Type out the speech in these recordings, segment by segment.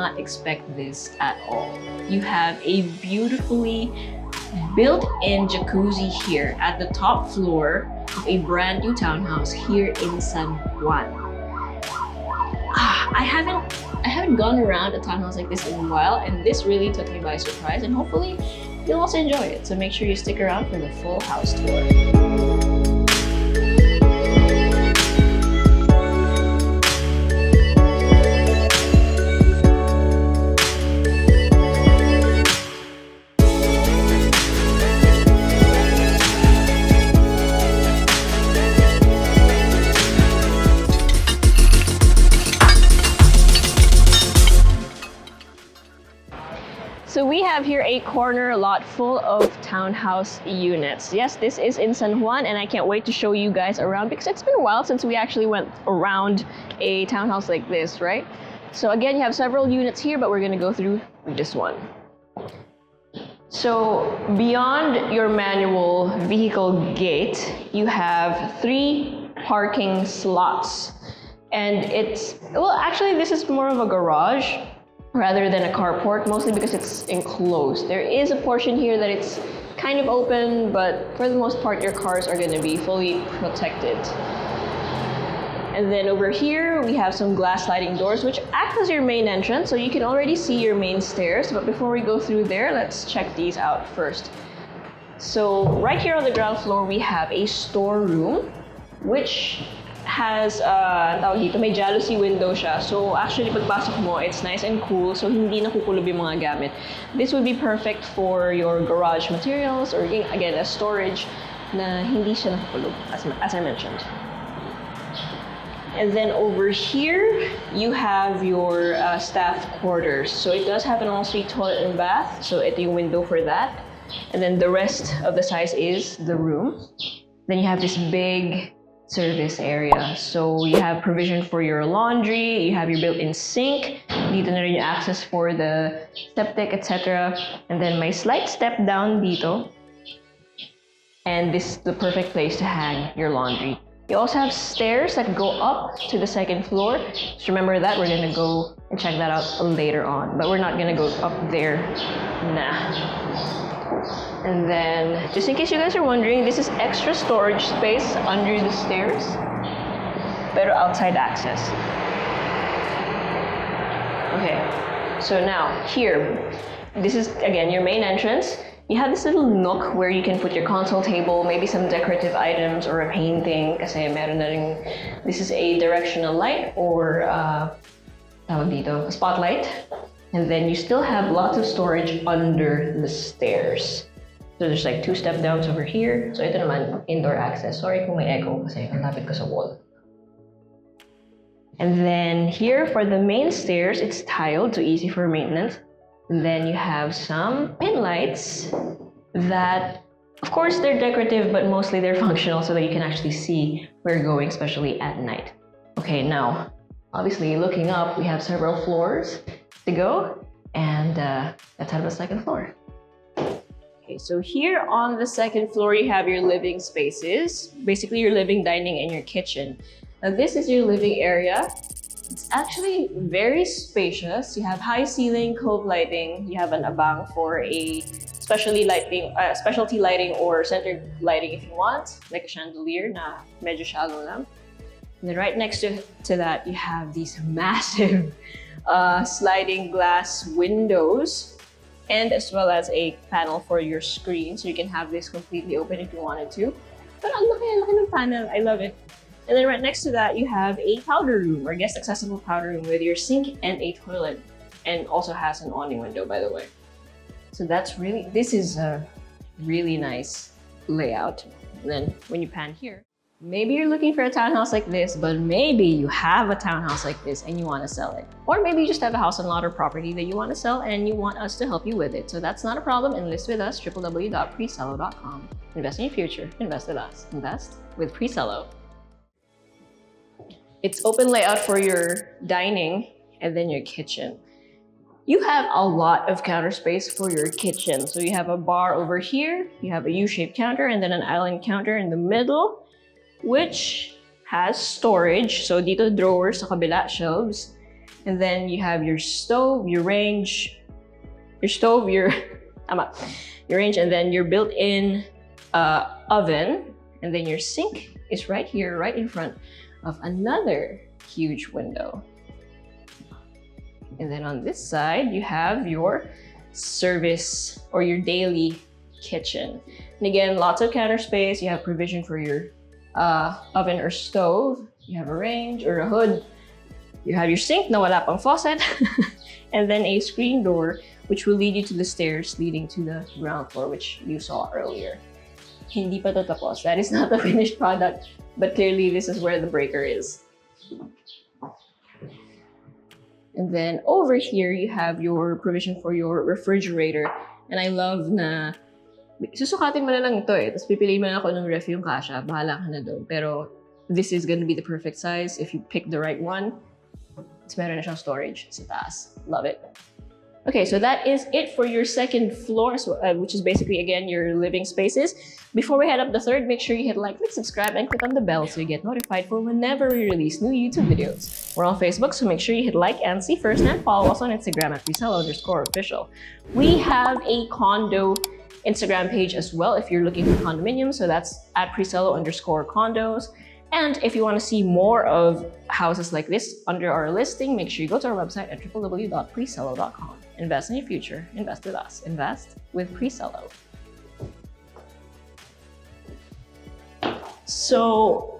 not expect this at all. You have a beautifully built-in jacuzzi here at the top floor of a brand new townhouse here in San Juan. I haven't gone around a townhouse like this in a while, and this really took me by surprise, and hopefully you'll also enjoy it. So make sure you stick around for the full house tour. So we have here a corner lot full of townhouse units. Yes, this is in San Juan, and I can't wait to show you guys around because it's been a while since we actually went around a townhouse like this, right? So again, you have several units here, but we're gonna go through this one. So beyond your manual vehicle gate, you have 3 parking slots. And actually this is more of a garage rather than a carport, mostly because it's enclosed. There is a portion here that it's kind of open, but for the most part, your cars are gonna be fully protected. And then over here, we have some glass sliding doors, which act as your main entrance, so you can already see your main stairs. But before we go through there, let's check these out first. So right here on the ground floor, we have a storeroom, which has may jalousie window siya. So actually pagpasok mo, it's nice and cool, so hindi nakukulob yung mga gamit. This would be perfect for your garage materials or again a storage na hindi siya nakukulob, as I mentioned. And then over here you have your staff quarters. So it does have an ensuite toilet and bath, so ito yung window for that. And then the rest of the size is the room. Then you have this big service area. So you have provision for your laundry, you have your built-in sink, dito na rin yung access for the septic, etc. And then may slight step down dito. And this is the perfect place to hang your laundry. You also have stairs that go up to the 2nd floor. Just remember that, we're gonna go and check that out later on. But we're not gonna go up there now. And then, just in case you guys are wondering, this is extra storage space under the stairs, better outside access. Okay, so now here, this is again your main entrance. You have this little nook where you can put your console table, maybe some decorative items or a painting. Kasi meron na rin, this is a directional light or tawag dito, a spotlight. And then you still have lots of storage under the stairs. So there's like 2 step downs over here. So ito naman, indoor access. Sorry kung may echo kasi ang lapit ko sa wall. And then here for the main stairs, it's tiled, so easy for maintenance. And then you have some pin lights that, of course, they're decorative, but mostly they're functional so that you can actually see where you're going, especially at night. Okay, now, obviously looking up, we have several floors to go, and let's head to the 2nd floor. Okay, so here on the 2nd floor, you have your living spaces, basically your living, dining, and your kitchen. Now this is your living area. It's actually very spacious. You have high ceiling, cove lighting. You have an abang for a specialty lighting or centered lighting if you want, like a chandelier na medyo shallow lang. And then right next to that, you have these massive sliding glass windows, and as well as a panel for your screen, so you can have this completely open if you wanted to. But ang laki ng panel, I love it. And then right next to that, you have a powder room or guest accessible powder room with your sink and a toilet, and also has an awning window, by the way. So this is a really nice layout. And then when you pan here, maybe you're looking for a townhouse like this, but maybe you have a townhouse like this and you want to sell it. Or maybe you just have a house and lot or property that you want to sell and you want us to help you with it. So that's not a problem. Enlist with us, www.presello.com. Invest in your future. Invest with us. Invest with Presello. It's open layout for your dining and then your kitchen. You have a lot of counter space for your kitchen. So you have a bar over here, you have a U-shaped counter, and then an island counter in the middle, which has storage. So dito drawers sa kabila, shelves. And then you have your stove, your range, your stove, your your range, and then your built-in oven. And then your sink is right here, right in front of another huge window. And then on this side, you have your service or your daily kitchen. And again, lots of counter space. You have provision for your oven or stove. You have a range or a hood. You have your sink, na wala pang faucet. And then a screen door, which will lead you to the stairs leading to the ground floor, which you saw earlier. Hindi pa to tapos. That is not the finished product, but clearly this is where the breaker is. And then over here, you have your provision for your refrigerator. And I love na, susukatin mo na lang ito eh. Tapos pipiliin mo na ako ng ref yung kasha. Bahala ka na doon. Pero this is gonna be the perfect size if you pick the right one. It's meron na siyang storage sa taas. Love it. Okay, so that is it for your second floor, which is basically, again, your living spaces. Before we head up the third, make sure you hit like, subscribe, and click on the bell so you get notified for whenever we release new YouTube videos. We're on Facebook, so make sure you hit like and see first, and follow us on Instagram at Presello_official. We have a condo Instagram page as well if you're looking for condominiums, so that's at Presello_condos. And if you want to see more of houses like this under our listing, make sure you go to our website at www.presello.com. Invest in your future. Invest with us. Invest with Presello. So,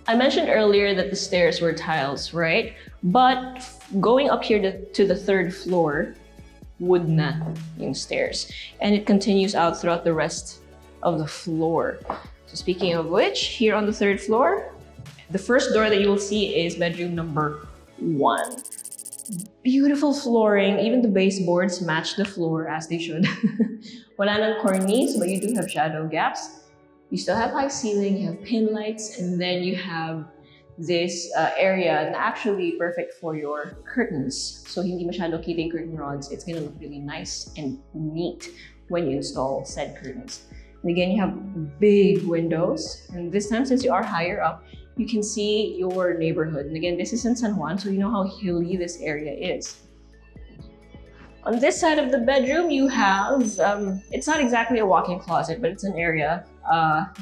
I mentioned earlier that the stairs were tiles, right? But going up here to the third floor, wood na yung stairs. And it continues out throughout the rest of the floor. So speaking of which, here on the third floor, the first door that you will see is bedroom number 1. Beautiful flooring, even the baseboards match the floor as they should. Wala nang cornice, but you do have shadow gaps. You still have high ceiling, you have pin lights, and then you have this area and actually perfect for your curtains. So hindi masyado kita yung curtain rods. It's gonna look really nice and neat when you install said curtains. And again, you have big windows. And this time, since you are higher up, you can see your neighborhood. And again, this is in San Juan, so you know how hilly this area is. On this side of the bedroom, you have, it's not exactly a walk-in closet, but it's an area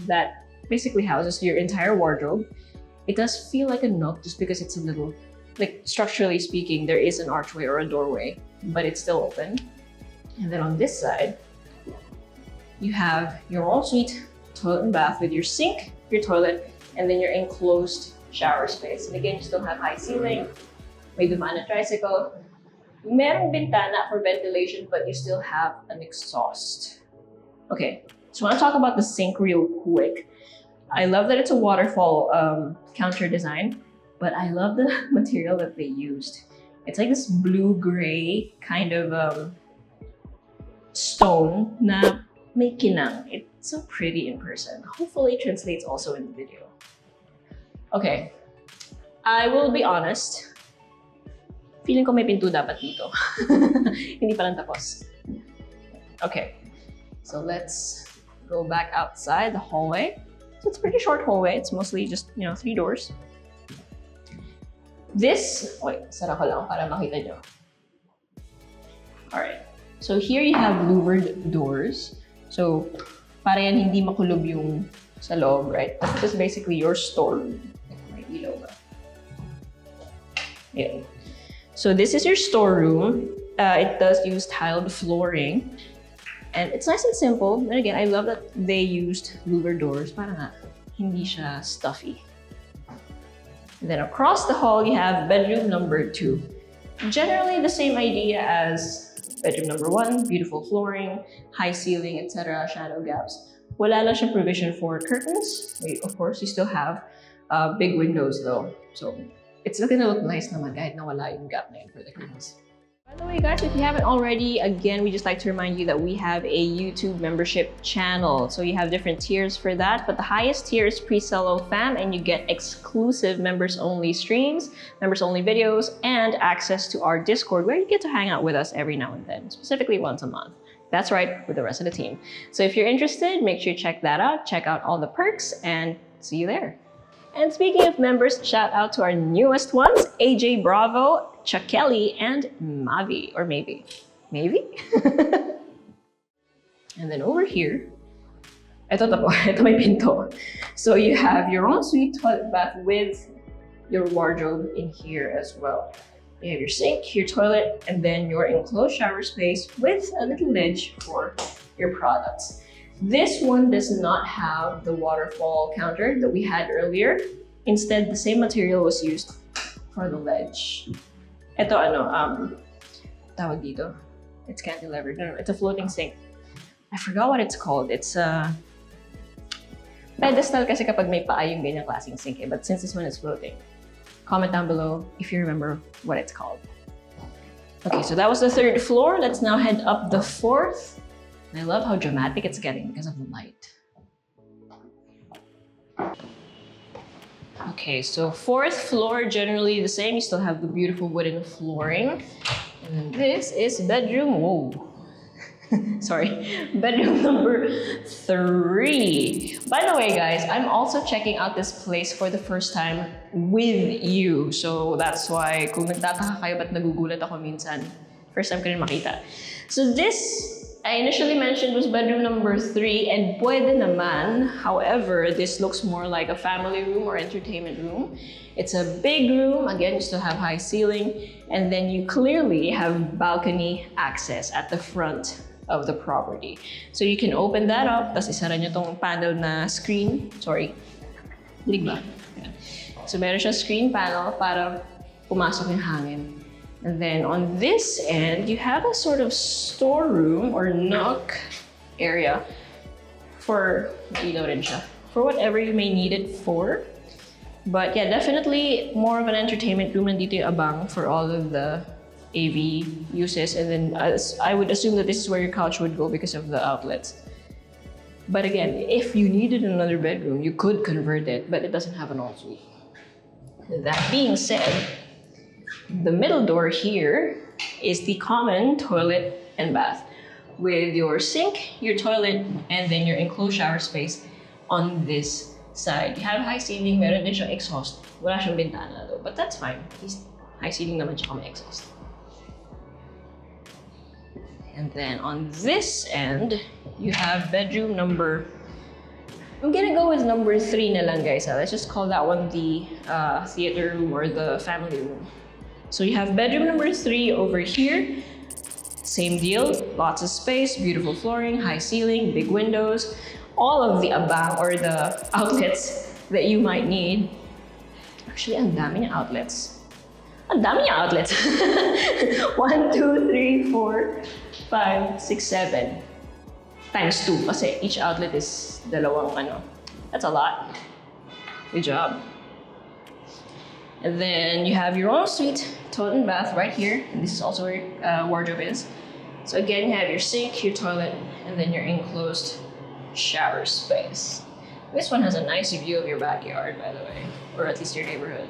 that basically houses your entire wardrobe. It does feel like a nook just because it's a little, like structurally speaking, there is an archway or a doorway, but it's still open. And then on this side, you have your ensuite toilet and bath with your sink, your toilet, and then your enclosed shower space. And again, you still have high ceiling, may dumaan na tricycle. Merong bintana for ventilation, but you still have an exhaust. Okay, so I want to talk about the sink real quick. I love that it's a waterfall counter design, but I love the material that they used. It's like this blue-gray kind of stone na may kinang. It's so pretty in person. Hopefully it translates also in the video. Okay, I will be honest. Feeling ko may pinto dapat dito. Hindi pa lang tapos. Okay, so let's go back outside the hallway. So it's a pretty short hallway. It's mostly just, 3 doors. This, wait, sara ko lang para makita nyo. Alright, so here you have louvered doors. So, para yan hindi makulob yung sa loob, right? This is basically your storeroom. May ilaw ba? Yeah. So this is your storeroom. It does use tiled flooring. And it's nice and simple. And again, I love that they used louver doors para nga hindi siya stuffy. And then across the hall, you have bedroom number 2. Generally the same idea as bedroom number 1, beautiful flooring, high ceiling, etc., shadow gaps. Wala lang siyang provision for curtains. Of course, you still have big windows though. So it's gonna look nice naman kahit na wala yung gap na yun for the curtains. By the way, guys, if you haven't already, again, we just like to remind you that we have a YouTube membership channel. So you have different tiers for that, but the highest tier is Presello Fam, and you get exclusive members-only streams, members-only videos, and access to our Discord, where you get to hang out with us every now and then, specifically once a month. That's right, with the rest of the team. So if you're interested, make sure you check that out, check out all the perks, and see you there. And speaking of members, shout out to our newest ones, AJ Bravo, Chakeli, and Mavi. Or maybe. Maybe? And then over here, ito may pinto. So you have your own suite toilet bath with your wardrobe in here as well. You have your sink, your toilet, and then your enclosed shower space with a little ledge for your products. This one does not have the waterfall counter that we had earlier. Instead, the same material was used for the ledge. Ito tawag dito. It's cantilever. No, it's a floating sink. I forgot what it's called. It's a pedestal kasi kapag may paa yung ganyang klaseng sink but since this one is floating, comment down below if you remember what it's called. Okay, so that was the third floor. Let's now head up the fourth. I love how dramatic it's getting because of the light. Okay, so fourth floor, generally the same. You still have the beautiful wooden flooring. And this is bedroom, sorry, bedroom number 3. By the way, guys, I'm also checking out this place for the first time with you. So that's why kung nagtataka kayo ba't nagugulat ako minsan, first time ko rin makita. So this, I initially mentioned, was bedroom number 3 and pwede naman. However, this looks more like a family room or entertainment room. It's a big room. Again, you still have high ceiling. And then you clearly have balcony access at the front of the property. So you can open that up, tapos isara nyo tong panel na screen. Sorry. Lig ba? Yeah. So meron siyang screen panel para pumasok yung hangin. And then on this end, you have a sort of storeroom or nook area for for whatever you may need it for. But yeah, definitely more of an entertainment room. Nandito yung abang for all of the AV uses. And then I would assume that this is where your couch would go because of the outlets. But again, if you needed another bedroom, you could convert it, but it doesn't have an ensuite. That being said, the middle door here is the common toilet and bath with your sink, your toilet, and then your enclosed shower space on this side. You have high ceiling, meron din siyang exhaust. Wala siyang bintana though, but that's fine. At least high ceiling naman siya may exhaust. And then on this end, you have bedroom number, I'm gonna go with number 3 na lang, guys. Let's just call that one the theater room or the family room. So you have bedroom number 3 over here. Same deal, lots of space, beautiful flooring, high ceiling, big windows, all of the abang or the outlets that you might need. Actually, ang dami niya outlets. Ang dami niya outlets. 1, 2, 3, 4, 5, 6, 7. Times 2 kasi each outlet is dalawang That's a lot. Good job. And then you have your own suite, toilet and bath right here. And this is also where your wardrobe is. So again, you have your sink, your toilet, and then your enclosed shower space. This one has a nice view of your backyard, by the way, or at least your neighborhood.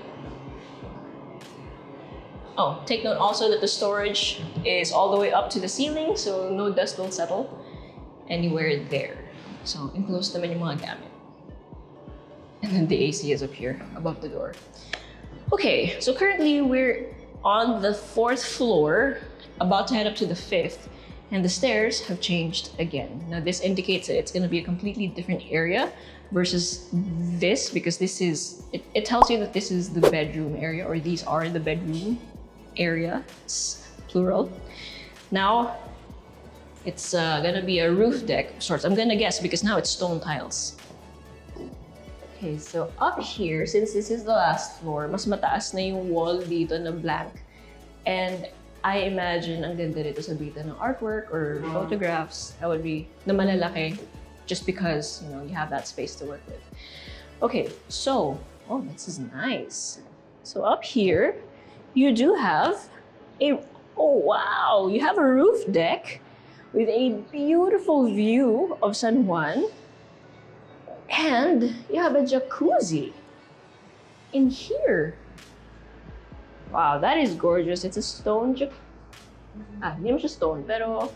Oh, take note also that the storage is all the way up to the ceiling, so no dust will settle anywhere there. So enclosed naman yung mga gamit. And then the AC is up here, above the door. Okay, so currently we're on the 4th floor, about to head up to the 5th, and the stairs have changed again. Now this indicates that it's gonna be a completely different area versus this, because this is, it tells you that this is the bedroom area, or these are the bedroom areas, plural. Now, it's gonna be a roof deck of sorts. I'm gonna guess because now it's stone tiles. Okay, so up here, since this is the last floor, mas mataas na yung wall dito na blank. And I imagine ang ganda dito sa bita ng artwork or photographs that would be na malalaki just because, you have that space to work with. Okay, so, oh, this is nice. So up here, you do have oh wow, you have a roof deck with a beautiful view of San Juan. And you have a jacuzzi in here. Wow, that is gorgeous. It's a stone jacuzzi. Hindi naman siya stone, pero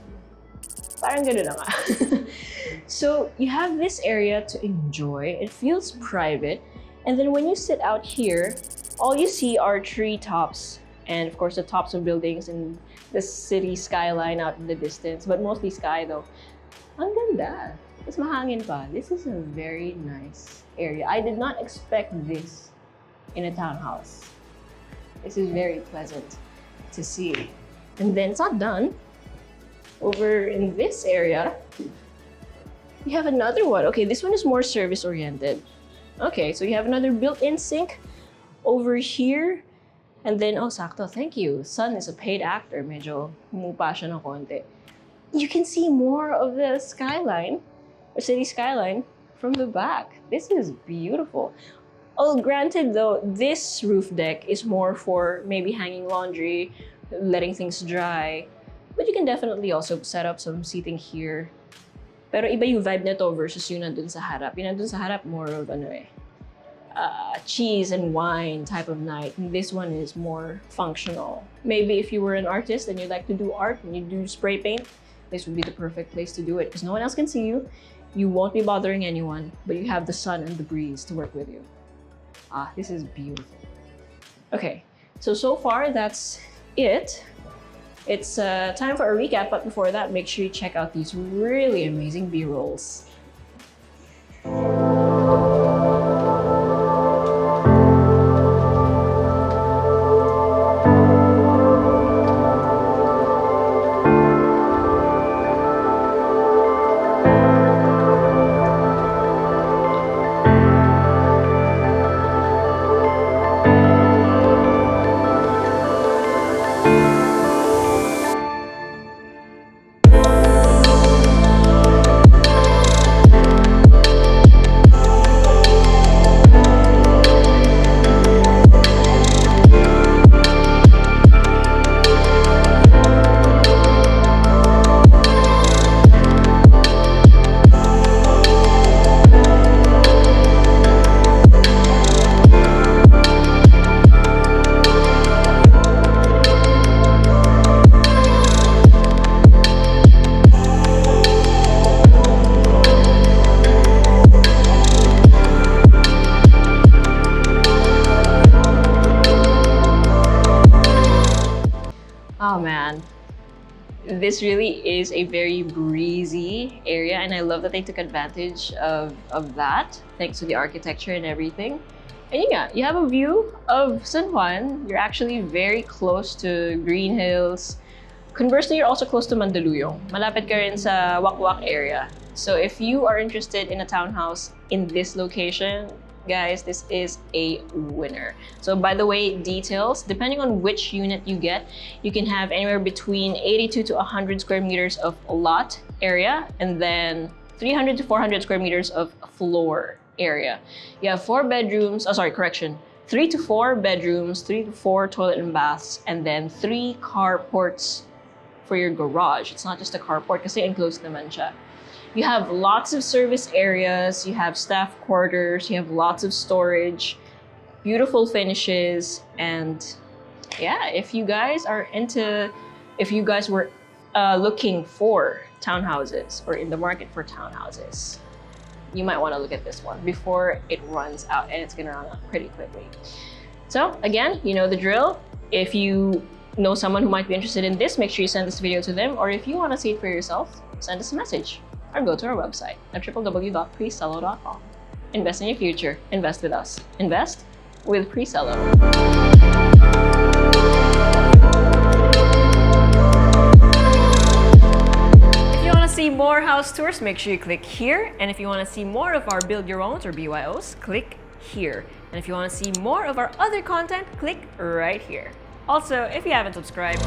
parang gano'n na nga. So you have this area to enjoy. It feels private. And then when you sit out here, all you see are treetops and of course the tops of buildings and the city skyline out in the distance, but mostly sky though. Ang ganda. Mas mahangin pa. This is a very nice area. I did not expect this in a townhouse. This is very pleasant to see. And then it's not done. Over in this area, we have another one. Okay, this one is more service-oriented. Okay, so you have another built-in sink over here. And then, oh, sakto, thank you. Son is a paid actor. Medyo humupa siya ng konti. You can see more of the skyline, or city skyline, from the back. This is beautiful. Oh, granted though, this roof deck is more for maybe hanging laundry, letting things dry. But you can definitely also set up some seating here. Pero iba yung vibe nito versus yung nandun sa harap. Yung nandun sa harap, more of cheese and wine type of night. And this one is more functional. Maybe if you were an artist and you like to do art and you do spray paint, this would be the perfect place to do it because no one else can see you. You won't be bothering anyone, but you have the sun and the breeze to work with you. Ah, this is beautiful. Okay, so far that's it. It's time for a recap, but before that, make sure you check out these really amazing B-rolls. Oh man, this really is a very breezy area and I love that they took advantage of that thanks to the architecture and everything. And yeah, you have a view of San Juan. You're actually very close to Greenhills. Conversely, you're also close to Mandaluyong. Malapit ka rin sa Wakwak area. So if you are interested in a townhouse in this location, guys, this is a winner. So by the way, details, depending on which unit you get, you can have anywhere between 82 to 100 square meters of lot area and then 300 to 400 square meters of floor area. You have 4 bedrooms, 3 to 4 bedrooms, 3 to 4 toilet and baths, and then 3 carports for your garage. It's not just a carport kasi enclosed naman siya. You have lots of service areas, you have staff quarters, you have lots of storage, beautiful finishes, and yeah, if you guys were looking for townhouses or in the market for townhouses, you might want to look at this one before it runs out, and it's gonna run out pretty quickly. So again, you know the drill. If you know someone who might be interested in this, make sure you send this video to them, or if you want to see it for yourself, send us a message. Or go to our website at www.presello.com. Invest in your future. Invest with us. Invest with Presello. If you want to see more house tours, make sure you click here. And if you want to see more of our Build Your Owns or BYOs, click here. And if you want to see more of our other content, click right here. Also, if you haven't subscribed,